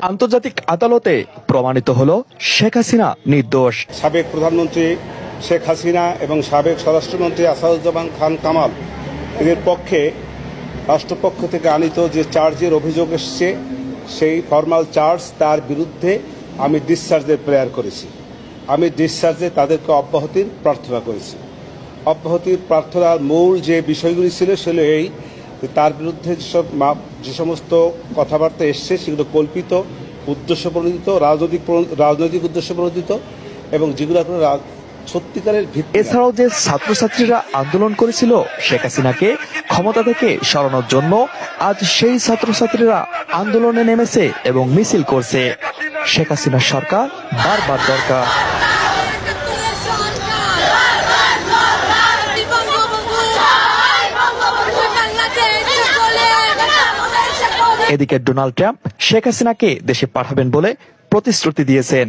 আন্তর্জাতিক আদালতে প্রমাণিত হলো শেখ হাসিনা নির্দোষ। সাবেক প্রধানমন্ত্রী শেখ হাসিনা এবং সাবেক স্বরাষ্ট্রমন্ত্রী আসাদুজ্জামান খান কামাল এদের পক্ষে রাষ্ট্রপক্ষ থেকে আনিত যে চার্জের অভিযোগ এসছে সেই ফরমাল চার্জ তার বিরুদ্ধে আমি ডিসচার্জের প্রেয়ার করেছি। আমি ডিসচার্জে তাদেরকে অব্যাহতির প্রার্থনা করেছি। অব্যাহতির প্রার্থনার মূল যে বিষয়গুলি ছিল সেগুলো এই যে তার বিরুদ্ধে যে সমস্ত কথাবার্তা এসছে সেগুলো কল্পিত, উদ্দেশ্যপ্রণোদিত, রাজনৈতিক উদ্দেশ্যপ্রণোদিত এবং যেগুলো সত্যিকারের ভিত্তি। এছাড়াও যে ছাত্রছাত্রীরা আন্দোলন করেছিল শেখ হাসিনাকে ক্ষমতা থেকে সরানোর জন্য, আজ সেই ছাত্রছাত্রীরা আন্দোলনে নেমেছে এবং মিছিল করছে। শেখ হাসিনা সরকার বারবার দরকার। এদিকে ডোনাল্ড ট্রাম্প শেখ হাসিনাকে দেশে পাঠাবেন বলে প্রতিশ্রুতি দিয়েছেন।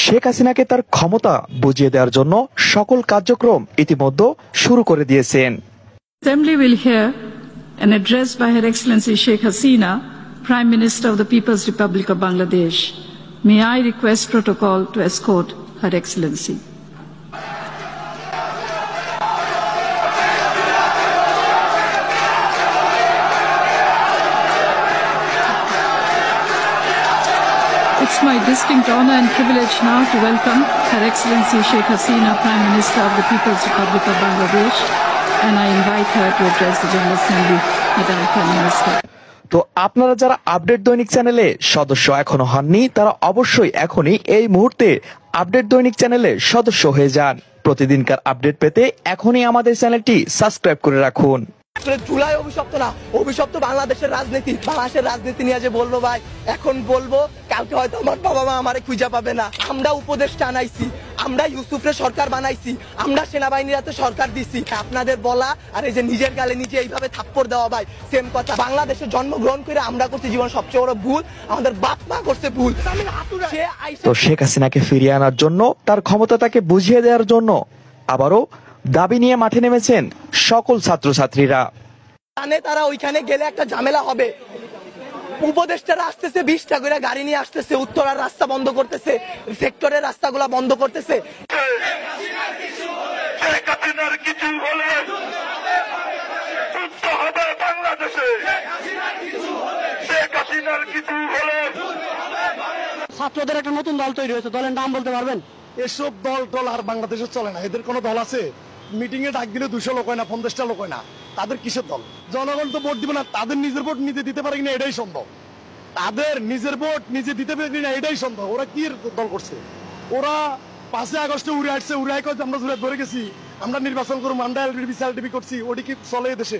শেখ হাসিনাকে তার ক্ষমতা বুঝিয়ে দেওয়ার জন্য সকল কার্যক্রম ইতিমধ্যে শুরু করে দিয়েছেন। Assembly will hear an address by Her Excellency Sheikh Hasina, Prime Minister of the People's Republic of Bangladesh. May I request protocol to escort Her Excellency. It's my distinct honor and privilege now to welcome Her Excellency Sheikh Hasina, Prime Minister of the People's Republic of Bangladesh, and I invite her to address the General Assembly. Madam Prime Minister. তো আপনারা যারা update দৈনিক চ্যানেলে সদস্য এখনো হননি, তারা অবশ্যই এখনই এই মুহূর্তে আপডেট দৈনিক চ্যানেলে সদস্য হয়ে যান। প্রতিদিনকার আপডেট পেতে এখনই আমাদের চ্যানেলটি সাবস্ক্রাইব করে রাখুন। জুলাই অভিশপ্ত না, অভিশপ্ত বাংলাদেশের রাজনীতি। বাংলাদেশের রাজনীতি নিয়ে যে বলবো ভাই, এখন বলবো, কালকে হয়তো আমার বাবা মা আমারে খুঁজে পাবে না। আমরা উপদেষ্টা আনাইছি, আমরা ইউসুফরে সরকার বানাইছি, আমরা সেনাবাহিনীর হাতে সরকার দিছি। আপনাদের বলা আর এই যে নিজের গালে নিজে এইভাবে থাপ্পড় দেওয়া ভাই সেম কথা। বাংলাদেশে জন্মগ্রহণ করে আমরা করছি জীবন সবচেয়ে বড় ভুল, আমাদের বাপ মা করছে ভুল। তো শেখ হাসিনাকে ফিরিয়ে আনার জন্য, তার ক্ষমতা তাকে বুঝিয়ে দেওয়ার জন্য আবারও দাবি নিয়ে মাঠে নেমেছেন সকল ছাত্রছাত্রীরা। তারা ওইখানে গেলে একটা ঝামেলা হবে। উপদেষ্টারা আসতেছে 20টা করে গাড়ি নিয়ে আসতেছে, উত্তরার রাস্তা বন্ধ করতেছে, সেক্টরের রাস্তাগুলো বন্ধ করতেছে। ছাত্রদের একটা নতুন দল তৈরি হয়েছে, দলের নাম বলতে পারবেন? এসব দল আর বাংলাদেশে চলে না। এদের কোনো দল আছে? মিটিং এ ডাক দিলে 200 লোক হয় না, 50টা লোক হয় না। তাদের কিসের দল? জনগণ তো ভোট দিবে না। তাদের নিজের ভোট নিজে দিতে পারে কিনা এটাই সম্ভব। তাদের নিজের ভোট নিজে দিতে পারে কিনা এটাই সম্ভব। ওরা কি দল করছে? ওরা 5 আগস্টে উড়ে আসছে, উড়ে আমরা ধরে গেছি, আমরা নির্বাচন করবো, আমরা এলডিপি করছি। ওটি কি চলে দেশে?